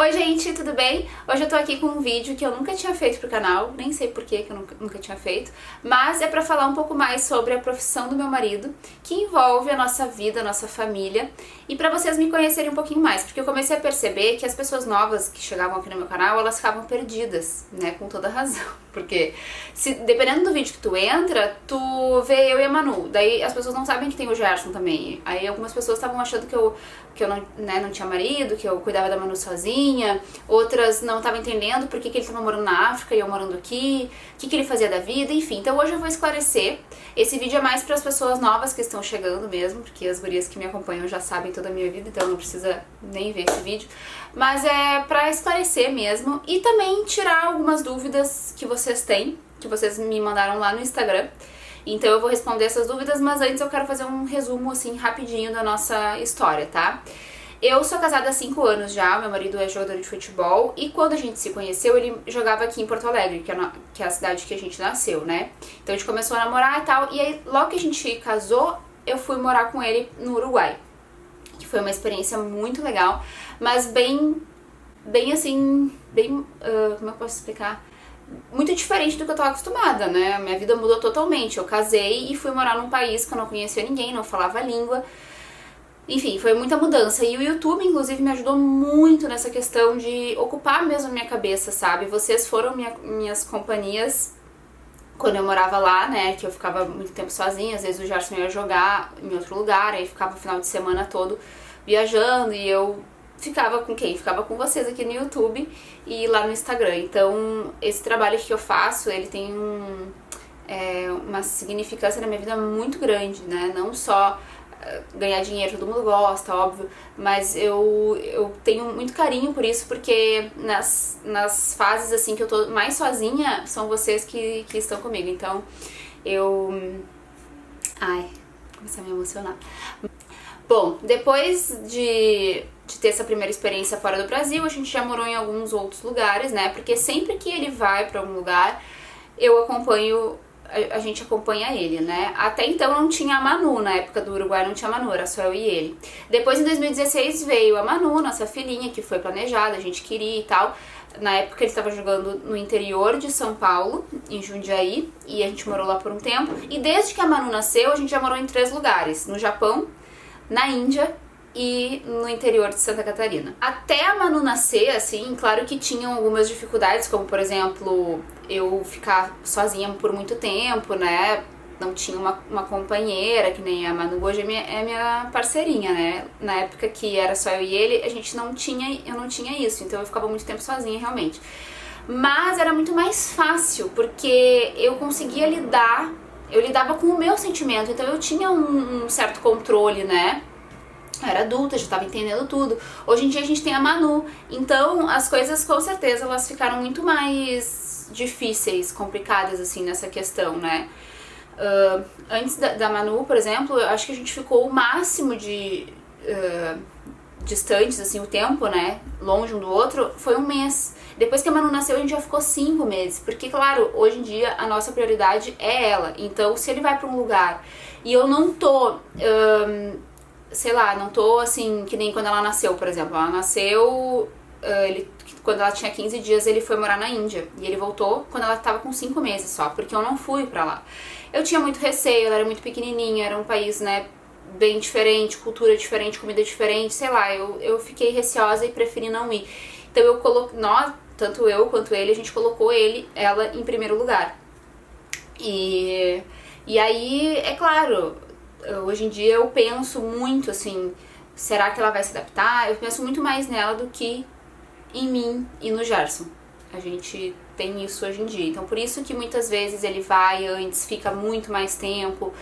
Oi gente, tudo bem? Hoje eu tô aqui com um vídeo que eu nunca tinha feito pro canal, nem sei por que eu nunca tinha feito, mas é pra falar um pouco mais sobre a profissão do meu marido, que envolve a nossa vida, a nossa família, e pra vocês me conhecerem um pouquinho mais, porque eu comecei a perceber que as pessoas novas que chegavam aqui no meu canal, elas ficavam perdidas, né, com toda razão, porque dependendo do vídeo que tu entra, tu vê eu e a Manu, daí as pessoas não sabem que tem o Gerson também, aí algumas pessoas estavam achando que eu não, né, não tinha marido, que eu cuidava da Manu sozinha, outras não estavam entendendo por que ele estava morando na África e eu morando aqui, o que ele fazia da vida, enfim. Então hoje eu vou esclarecer. Esse vídeo é mais para as pessoas novas que estão chegando mesmo, porque as gurias que me acompanham já sabem toda a minha vida, então não precisa nem ver esse vídeo. Mas é para esclarecer mesmo e também tirar algumas dúvidas que vocês têm, que vocês me mandaram lá no Instagram. Então eu vou responder essas dúvidas, mas antes eu quero fazer um resumo assim rapidinho da nossa história, tá? Eu sou casada há 5 anos já, meu marido é jogador de futebol e quando a gente se conheceu ele jogava aqui em Porto Alegre, que é a cidade que a gente nasceu, né? Então a gente começou a namorar e tal, e aí logo que a gente casou eu fui morar com ele no Uruguai, que foi uma experiência muito legal, mas bem assim, como eu posso explicar? Muito diferente do que eu tava acostumada, né? A minha vida mudou totalmente. Eu casei e fui morar num país que eu não conhecia ninguém, não falava a língua. Enfim, foi muita mudança. E o YouTube, inclusive, me ajudou muito nessa questão de ocupar mesmo a minha cabeça, sabe? Vocês foram minhas companhias quando eu morava lá, né? Que eu ficava muito tempo sozinha. Às vezes o Gerson ia jogar em outro lugar, aí ficava o final de semana todo viajando e eu ficava com quem? Ficava com vocês aqui no YouTube e lá no Instagram. Então, esse trabalho que eu faço, ele tem uma significância na minha vida muito grande, né? Não só ganhar dinheiro, todo mundo gosta, óbvio, mas eu tenho muito carinho por isso, porque nas fases assim que eu tô mais sozinha, são vocês que estão comigo. Então, comecei a me emocionar. Bom, depois de ter essa primeira experiência fora do Brasil, a gente já morou em alguns outros lugares, né? Porque sempre que ele vai pra algum lugar, a gente acompanha ele, né? Até então não tinha a Manu, na época do Uruguai não tinha a Manu, era só eu e ele. Depois em 2016 veio a Manu, nossa filhinha, que foi planejada, a gente queria e tal. Na época ele estava jogando no interior de São Paulo, em Jundiaí, e a gente morou lá por um tempo. E desde que a Manu nasceu, a gente já morou em 3 lugares, no Japão, na Índia e no interior de Santa Catarina. Até a Manu nascer, assim, claro que tinham algumas dificuldades, como por exemplo, eu ficar sozinha por muito tempo, né? Não tinha uma companheira, que nem a Manu hoje é minha parceirinha, né? Na época que era só eu e ele, eu não tinha isso, então eu ficava muito tempo sozinha realmente. Mas era muito mais fácil, porque eu conseguia eu lidava com o meu sentimento, então eu tinha um certo controle, né? Eu era adulta, já estava entendendo tudo. Hoje em dia a gente tem a Manu, então as coisas com certeza elas ficaram muito mais difíceis, complicadas assim nessa questão, né? Antes da Manu, por exemplo, eu acho que a gente ficou o máximo de distantes, assim, o tempo, né, longe um do outro, foi 1 mês. Depois que a Manu nasceu, a gente já ficou 5 meses, porque, claro, hoje em dia a nossa prioridade é ela. Então, se ele vai pra um lugar e eu não tô, sei lá, não tô assim, que nem quando ela nasceu, por exemplo. Ela nasceu, quando ela tinha 15 dias, ele foi morar na Índia. E ele voltou quando ela tava com 5 meses só, porque eu não fui pra lá. Eu tinha muito receio, ela era muito pequenininha, era um país, né, bem diferente, cultura diferente, comida diferente, sei lá, eu fiquei receosa e preferi não ir. Então eu coloquei, tanto eu quanto ele, a gente colocou ela em primeiro lugar. E aí, é claro, hoje em dia eu penso muito assim, será que ela vai se adaptar? Eu penso muito mais nela do que em mim e no Gerson. A gente tem isso hoje em dia. Então por isso que muitas vezes ele vai antes, fica muito mais tempo,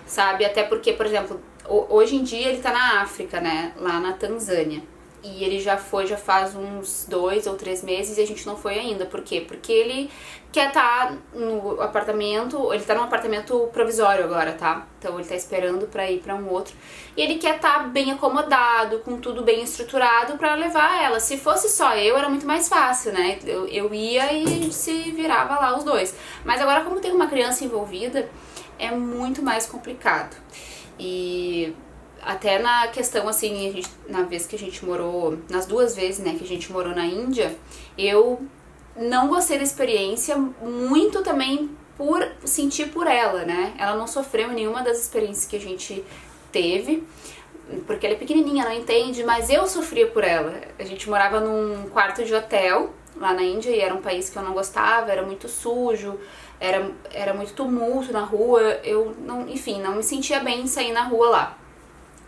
sabe? Até porque, por exemplo, hoje em dia ele tá na África, né? Lá na Tanzânia. E ele já faz uns 2 ou 3 meses e a gente não foi ainda. Por quê? Porque ele quer estar no apartamento, ele tá num apartamento provisório agora, tá? Então ele tá esperando pra ir pra um outro. E ele quer estar bem acomodado, com tudo bem estruturado pra levar ela. Se fosse só eu, era muito mais fácil, né? Eu ia e a gente se virava lá os dois. Mas agora, como tem uma criança envolvida, é muito mais complicado. E até na questão, assim, na vez que a gente morou, nas 2 vezes, né, que a gente morou na Índia, eu não gostei da experiência, muito também por sentir por ela, né? Ela não sofreu nenhuma das experiências que a gente teve, porque ela é pequenininha, não entende, mas eu sofria por ela. A gente morava num quarto de hotel lá na Índia e era um país que eu não gostava, era muito sujo, era muito tumulto na rua, eu não, enfim, não me sentia bem em sair na rua lá,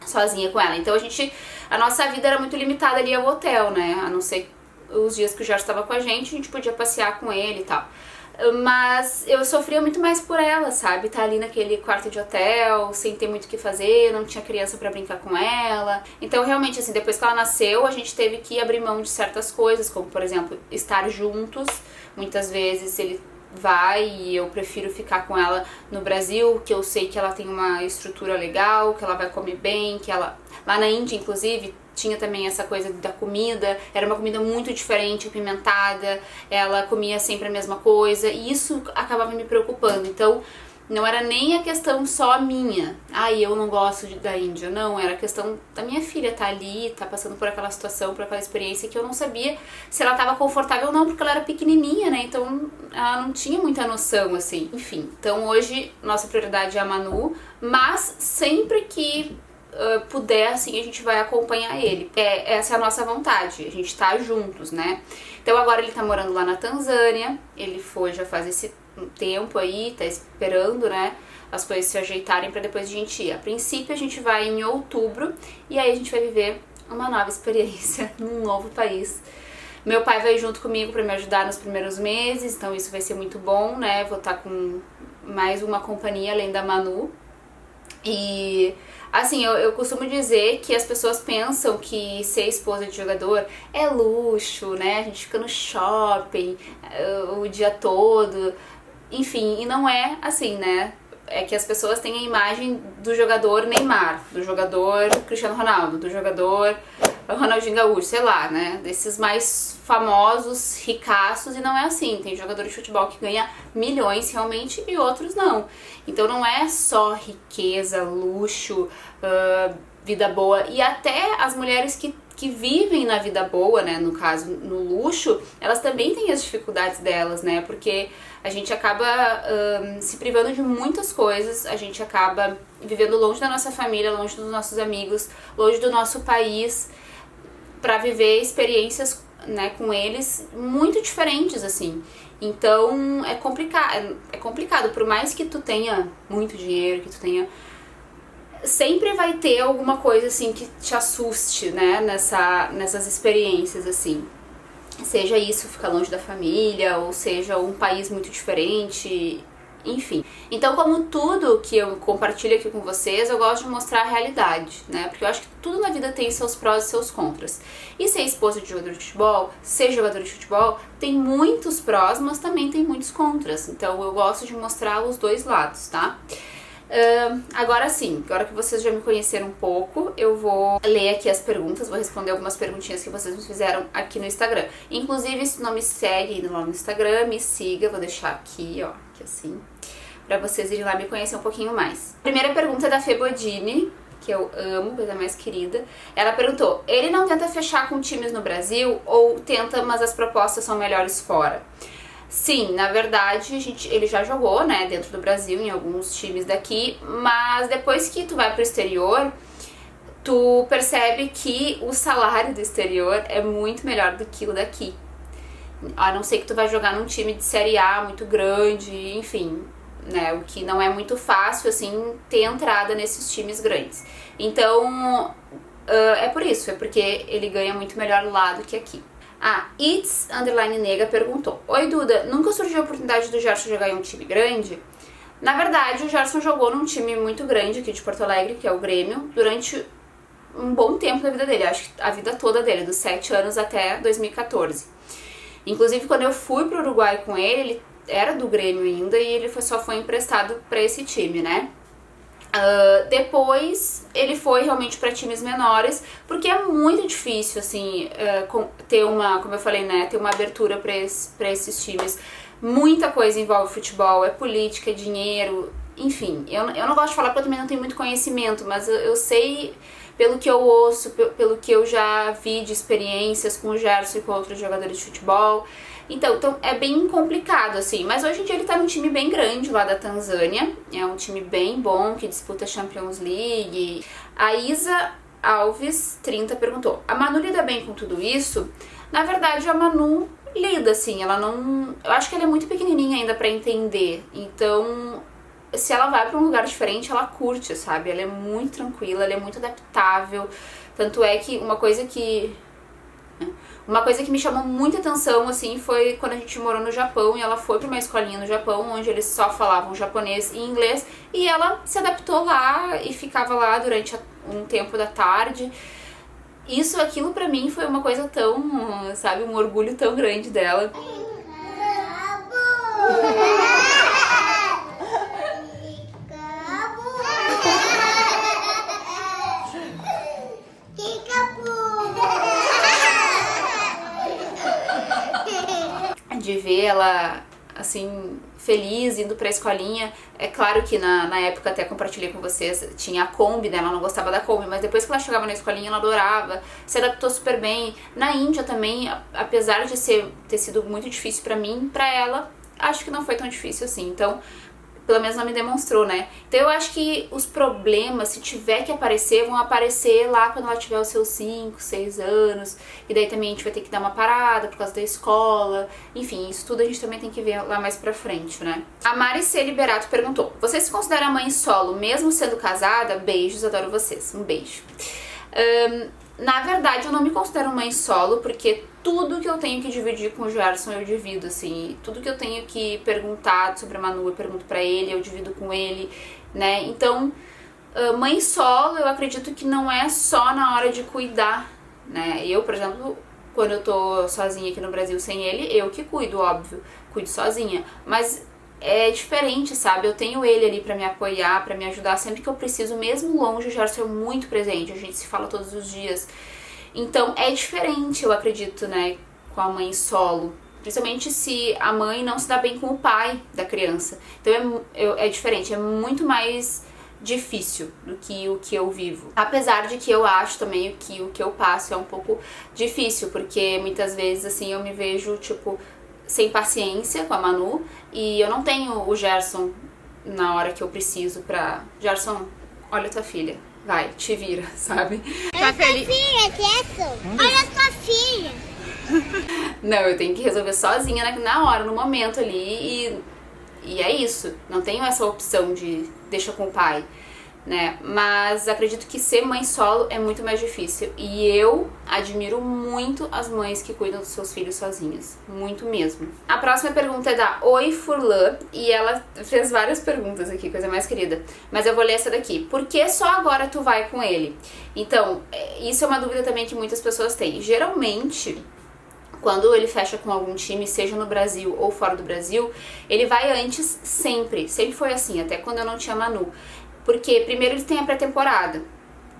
sozinha com ela. Então a nossa vida era muito limitada ali ao hotel, né? A não ser os dias que o Jorge estava com a gente podia passear com ele e tal. Mas eu sofria muito mais por ela, sabe? Tá ali naquele quarto de hotel, sem ter muito o que fazer, não tinha criança pra brincar com ela. Então, realmente, assim, depois que ela nasceu, a gente teve que abrir mão de certas coisas, como, por exemplo, estar juntos. Muitas vezes ele vai e eu prefiro ficar com ela no Brasil, que eu sei que ela tem uma estrutura legal, que ela vai comer bem, que ela... Lá na Índia, inclusive, tinha também essa coisa da comida, era uma comida muito diferente, apimentada, ela comia sempre a mesma coisa, e isso acabava me preocupando. Então, não era nem a questão só minha, eu não gosto da Índia, não, era a questão da minha filha tá ali, tá passando por aquela situação, por aquela experiência que eu não sabia se ela tava confortável ou não, porque ela era pequenininha, né, então ela não tinha muita noção, assim, enfim. Então hoje, nossa prioridade é a Manu, mas sempre que puder, assim, a gente vai acompanhar ele. Essa é a nossa vontade, a gente tá juntos, né? Então agora ele tá morando lá na Tanzânia, ele foi já faz esse tempo aí, tá esperando, né, as coisas se ajeitarem pra depois a gente ir. A princípio a gente vai em outubro e aí a gente vai viver uma nova experiência num novo país. Meu pai vai junto comigo pra me ajudar nos primeiros meses, então isso vai ser muito bom, né? Vou estar com mais uma companhia além da Manu. E assim, eu costumo dizer que as pessoas pensam que ser esposa de jogador é luxo, né? A gente fica no shopping o dia todo, enfim, e não é assim, né? É que as pessoas têm a imagem do jogador Neymar, do jogador Cristiano Ronaldo, do jogador Ronaldinho Gaúcho, sei lá, né? Desses mais famosos, ricaços, e não é assim. Tem jogador de futebol que ganha milhões realmente e outros não. Então não é só riqueza, luxo, vida boa. E até as mulheres que vivem na vida boa, né, no caso, no luxo, elas também têm as dificuldades delas, né, porque a gente acaba se privando de muitas coisas, a gente acaba vivendo longe da nossa família, longe dos nossos amigos, longe do nosso país, pra viver experiências, né, com eles muito diferentes, assim. Então é complicado, por mais que tu tenha muito dinheiro, que tu tenha... Sempre vai ter alguma coisa, assim, que te assuste, né, nessas experiências, assim. Seja isso ficar longe da família, ou seja um país muito diferente, enfim. Então, como tudo que eu compartilho aqui com vocês, eu gosto de mostrar a realidade, né? Porque eu acho que tudo na vida tem seus prós e seus contras. E ser esposa de jogador de futebol, ser jogador de futebol, tem muitos prós, mas também tem muitos contras. Então, eu gosto de mostrar os dois lados, tá? Agora sim, agora que vocês já me conheceram um pouco, eu vou ler aqui as perguntas, vou responder algumas perguntinhas que vocês me fizeram aqui no Instagram. Inclusive, se não me segue lá no Instagram, me siga, vou deixar aqui, ó, aqui assim, pra vocês irem lá me conhecer um pouquinho mais. A primeira pergunta é da Febodini, que eu amo, coisa mais querida. Ela perguntou, ele não tenta fechar com times no Brasil ou tenta, mas as propostas são melhores fora? Sim, na verdade, ele já jogou, né, dentro do Brasil, em alguns times daqui, mas depois que tu vai pro exterior, tu percebe que o salário do exterior é muito melhor do que o daqui. A não ser que tu vai jogar num time de Série A muito grande, enfim, né, o que não é muito fácil, assim, ter entrada nesses times grandes. Então, é por isso, é porque ele ganha muito melhor lá do que aqui. It's_Nega perguntou, oi Duda, nunca surgiu a oportunidade do Gerson jogar em um time grande? Na verdade, o Gerson jogou num time muito grande aqui de Porto Alegre, que é o Grêmio, durante um bom tempo da vida dele, acho que a vida toda dele, dos 7 anos até 2014. Inclusive, quando eu fui pro Uruguai com ele era do Grêmio ainda e ele só foi emprestado pra esse time, né? Depois ele foi realmente para times menores, porque é muito difícil, assim, ter uma, como eu falei, né, ter uma abertura para esses times. Muita coisa envolve futebol, é política, é dinheiro, enfim, eu não gosto de falar porque eu também não tenho muito conhecimento, mas eu sei pelo que eu ouço, pelo que eu já vi de experiências com o Gerson e com outros jogadores de futebol. Então é bem complicado, assim. Mas hoje em dia ele tá num time bem grande lá da Tanzânia. É um time bem bom, que disputa a Champions League. A Isa Alves, 30, perguntou: a Manu lida bem com tudo isso? Na verdade, a Manu lida, assim. Ela não... Eu acho que ela é muito pequenininha ainda pra entender. Então, se ela vai pra um lugar diferente, ela curte, sabe? Ela é muito tranquila, ela é muito adaptável. Tanto é que uma coisa que me chamou muita atenção, assim, foi quando a gente morou no Japão e ela foi pra uma escolinha no Japão onde eles só falavam japonês e inglês e ela se adaptou lá e ficava lá durante um tempo da tarde. Aquilo pra mim foi uma coisa tão, sabe, um orgulho tão grande dela. De ver ela, assim, feliz, indo pra escolinha. É claro que na época, até compartilhei com vocês, tinha a Kombi, né? Ela não gostava da Kombi, mas depois que ela chegava na escolinha, ela adorava, se adaptou super bem. Na Índia também, apesar de ter sido muito difícil pra mim, pra ela, acho que não foi tão difícil assim. Então, pelo menos não me demonstrou, né? Então eu acho que os problemas, se tiver que aparecer, vão aparecer lá quando ela tiver os seus 5, 6 anos. E daí também a gente vai ter que dar uma parada por causa da escola. Enfim, isso tudo a gente também tem que ver lá mais pra frente, né? A Mari C. Liberato perguntou: você se considera mãe solo mesmo sendo casada? Beijos, adoro vocês. Um beijo. Na verdade, eu não me considero mãe solo, porque tudo que eu tenho que dividir com o Gerson eu divido, assim. Tudo que eu tenho que perguntar sobre a Manu eu pergunto pra ele, eu divido com ele, né? Então, mãe solo eu acredito que não é só na hora de cuidar, né? Eu, por exemplo, quando eu tô sozinha aqui no Brasil sem ele, eu que cuido, óbvio. Cuido sozinha. Mas é diferente, sabe? Eu tenho ele ali pra me apoiar, pra me ajudar sempre que eu preciso, mesmo longe. O Gerson é muito presente, a gente se fala todos os dias. Então é diferente, eu acredito, né, com a mãe solo. Principalmente se a mãe não se dá bem com o pai da criança. Então é diferente, é muito mais difícil do que o que eu vivo. Apesar de que eu acho também que o que eu passo é um pouco difícil, porque muitas vezes, assim, eu me vejo, tipo, sem paciência com a Manu, e eu não tenho o Gerson na hora que eu preciso pra... Gerson, olha tua filha, vai, te vira, sabe? Olha tua filha, Gerson! Olha tua filha! Não, eu tenho que resolver sozinha na hora, no momento ali, e é isso. Não tenho essa opção de deixa com o pai, né? Mas acredito que ser mãe solo é muito mais difícil. E eu admiro muito as mães que cuidam dos seus filhos sozinhas. Muito mesmo. A próxima pergunta é da Oi Furlan. E ela fez várias perguntas aqui, coisa mais querida. Mas eu vou ler essa daqui. Por que só agora tu vai com ele? Então, isso é uma dúvida também que muitas pessoas têm. Geralmente, quando ele fecha com algum time, seja no Brasil ou fora do Brasil, ele vai antes sempre. Sempre foi assim, até quando eu não tinha Manu. Porque primeiro eles têm a pré-temporada.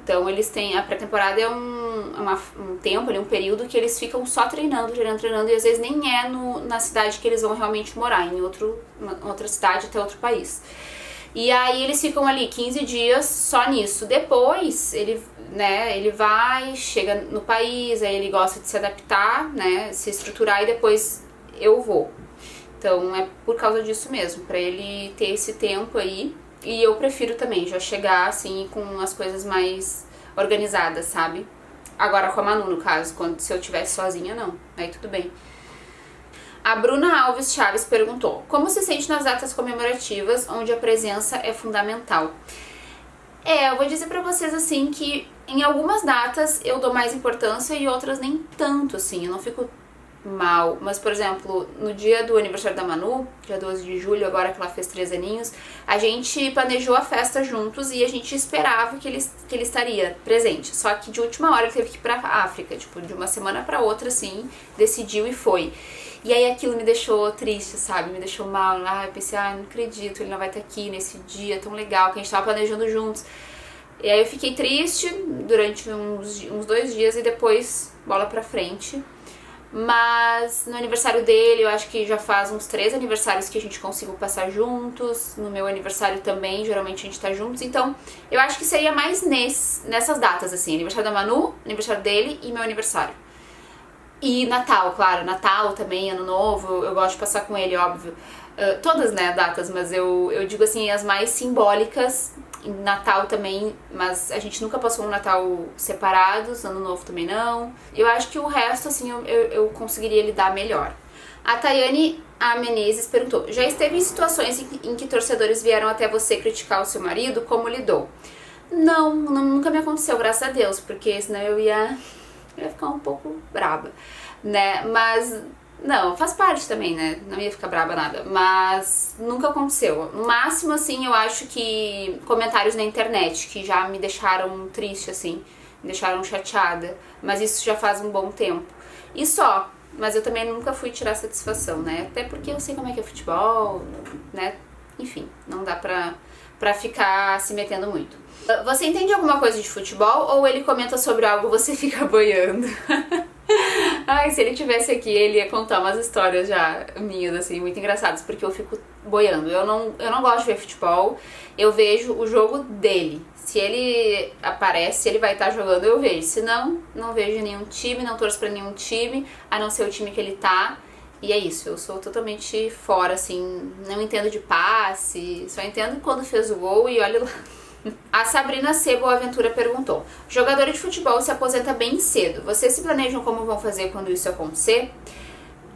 Então eles têm... A pré-temporada é um tempo, um período que eles ficam só treinando, e às vezes nem é na cidade que eles vão realmente morar, em outra cidade, até outro país. E aí eles ficam ali 15 dias só nisso. Depois ele vai, chega no país, aí ele gosta de se adaptar, né, se estruturar, e depois eu vou. Então é por causa disso mesmo, pra ele ter esse tempo aí. E eu prefiro também já chegar assim com as coisas mais organizadas, sabe? Agora com a Manu, no caso, se eu estivesse sozinha, não. Aí tudo bem. A Bruna Alves Chaves perguntou: como se sente nas datas comemorativas onde a presença é fundamental? Eu vou dizer pra vocês assim que em algumas datas eu dou mais importância e outras nem tanto, assim. Eu não fico mal, mas por exemplo, no dia do aniversário da Manu, dia 12 de julho, agora que ela fez 3 aninhos, a gente planejou a festa juntos e a gente esperava que ele estaria presente, só que de última hora ele teve que ir pra África, tipo, de uma semana pra outra, assim, decidiu e foi. E aí aquilo me deixou triste, sabe, me deixou mal. Eu pensei, não acredito, ele não vai estar aqui nesse dia tão legal que a gente tava planejando juntos. E aí eu fiquei triste durante uns 2 dias e depois bola pra frente. Mas no aniversário dele, eu acho que já faz uns 3 aniversários que a gente conseguiu passar juntos. No meu aniversário também, geralmente a gente tá juntos. Então, eu acho que seria mais nessas datas, assim. Aniversário da Manu, aniversário dele e meu aniversário. E Natal, claro. Natal também, Ano Novo. Eu gosto de passar com ele, óbvio. Todas, né, datas, mas eu digo assim, as mais simbólicas. Em Natal também, mas a gente nunca passou um Natal separados, Ano Novo também não. Eu acho que o resto, assim, eu conseguiria lidar melhor. A Tayane A. Menezes perguntou: já esteve em situações em que torcedores vieram até você criticar o seu marido? Como lidou? Não, nunca me aconteceu, graças a Deus, porque senão eu ia ficar um pouco braba, né? Mas não, faz parte também, né? Não ia ficar braba nada, mas nunca aconteceu. No máximo, assim, eu acho que comentários na internet que já me deixaram triste, assim, me deixaram chateada, mas isso já faz um bom tempo. E só, mas eu também nunca fui tirar satisfação, né? Até porque eu sei como é que é futebol, né? Enfim, não dá pra ficar se metendo muito. Você entende alguma coisa de futebol ou ele comenta sobre algo e você fica boiando? Ai, se ele tivesse aqui, ele ia contar umas histórias já minhas, assim, muito engraçadas, porque eu fico boiando. Eu não gosto de ver futebol, eu vejo o jogo dele. Se ele aparece, se ele vai estar jogando, eu vejo. Se não, não vejo nenhum time, não torço pra nenhum time, a não ser o time que ele tá. E é isso, eu sou totalmente fora, assim, não entendo de passe, só entendo quando fez o gol e olha lá. A Sabrina C. Boaventura perguntou: jogador de futebol se aposenta bem cedo. Vocês se planejam como vão fazer quando isso acontecer?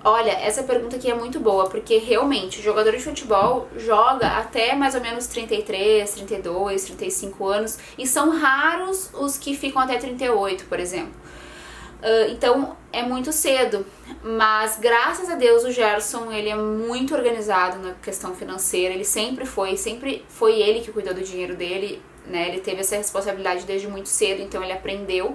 Olha, essa pergunta aqui é muito boa, porque realmente o jogador de futebol joga até mais ou menos 33, 32, 35 anos, e são raros os que ficam até 38, por exemplo. Então é muito cedo, mas graças a Deus o Gerson, ele é muito organizado na questão financeira, ele sempre foi ele que cuidou do dinheiro dele, né? Ele teve essa responsabilidade desde muito cedo, então ele aprendeu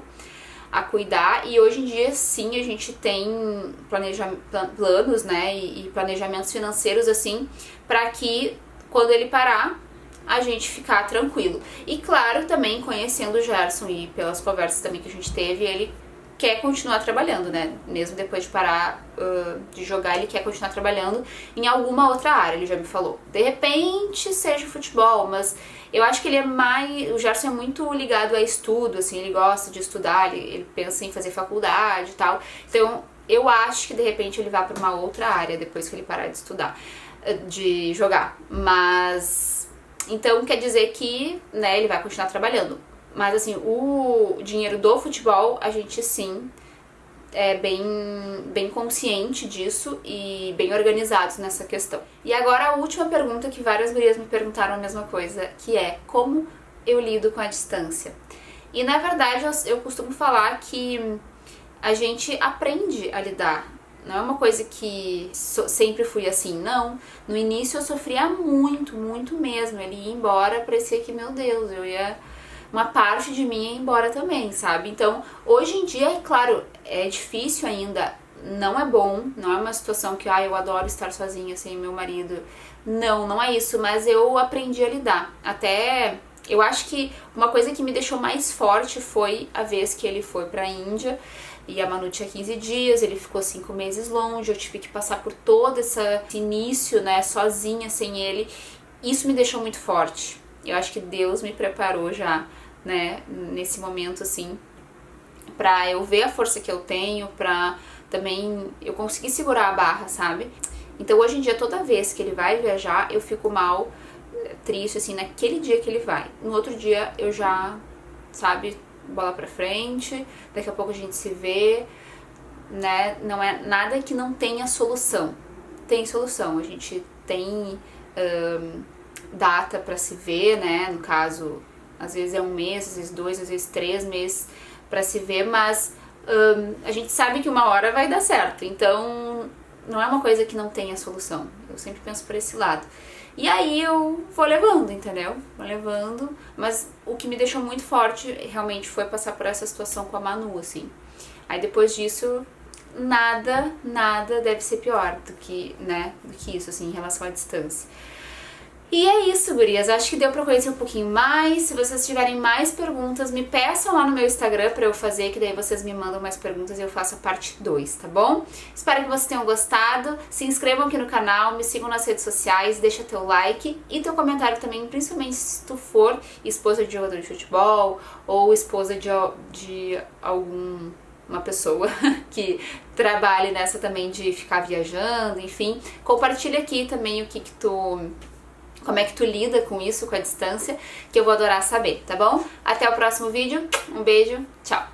a cuidar, e hoje em dia sim a gente tem planos, né, e planejamentos financeiros assim, para que quando ele parar a gente ficar tranquilo. E claro, também conhecendo o Gerson e pelas conversas também que a gente teve, ele quer continuar trabalhando, né? Mesmo depois de parar de jogar, ele quer continuar trabalhando em alguma outra área, ele já me falou. De repente seja futebol, mas eu acho que ele é mais... O Gerson é muito ligado a estudo, assim, ele gosta de estudar, ele pensa em fazer faculdade e tal. Então, eu acho que de repente ele vai para uma outra área depois que ele parar de estudar, de jogar. Mas... Então, quer dizer que, né, ele vai continuar trabalhando. Mas assim, o dinheiro do futebol, a gente sim é bem consciente disso e bem organizados nessa questão. E agora a última pergunta, que várias gurias me perguntaram a mesma coisa, que é: como eu lido com a distância? E na verdade eu costumo falar que a gente aprende a lidar. Não é uma coisa que sempre fui assim, não. No início eu sofria muito, muito mesmo. Ele ia embora, parecia que, meu Deus, uma parte de mim ia embora também, sabe? Então, hoje em dia, é claro, é difícil ainda, não é bom, não é uma situação que, eu adoro estar sozinha sem meu marido. Não é isso, mas eu aprendi a lidar. Até, eu acho que uma coisa que me deixou mais forte foi a vez que ele foi pra Índia, e a Manu tinha 15 dias, ele ficou 5 meses longe, eu tive que passar por todo esse início, né, sozinha, sem ele. Isso me deixou muito forte. Eu acho que Deus me preparou já, né, nesse momento, assim, pra eu ver a força que eu tenho, pra também eu conseguir segurar a barra, sabe? Então, hoje em dia, toda vez que ele vai viajar, eu fico mal, triste, assim, naquele dia que ele vai. No outro dia, eu já, sabe, bola pra frente, daqui a pouco a gente se vê, né? Não é nada que não tenha solução. Tem solução, a gente tem data pra se ver, né? No caso, às vezes é 1 mês, às vezes 2, às vezes 3 meses pra se ver, mas a gente sabe que uma hora vai dar certo, então não é uma coisa que não tenha solução. Eu sempre penso por esse lado. E aí eu vou levando, entendeu? Vou levando, mas o que me deixou muito forte realmente foi passar por essa situação com a Manu, assim. Aí depois disso, nada deve ser pior do que, né, do que isso, assim, em relação à distância. E é isso, gurias. Acho que deu pra conhecer um pouquinho mais. Se vocês tiverem mais perguntas, me peçam lá no meu Instagram pra eu fazer, que daí vocês me mandam mais perguntas e eu faço a parte 2, tá bom? Espero que vocês tenham gostado. Se inscrevam aqui no canal, me sigam nas redes sociais, deixa teu like e teu comentário também, principalmente se tu for esposa de jogador de futebol ou esposa de uma pessoa que trabalhe nessa também de ficar viajando, enfim. Compartilha aqui também como é que tu lida com isso, com a distância, que eu vou adorar saber, tá bom? Até o próximo vídeo, um beijo, tchau!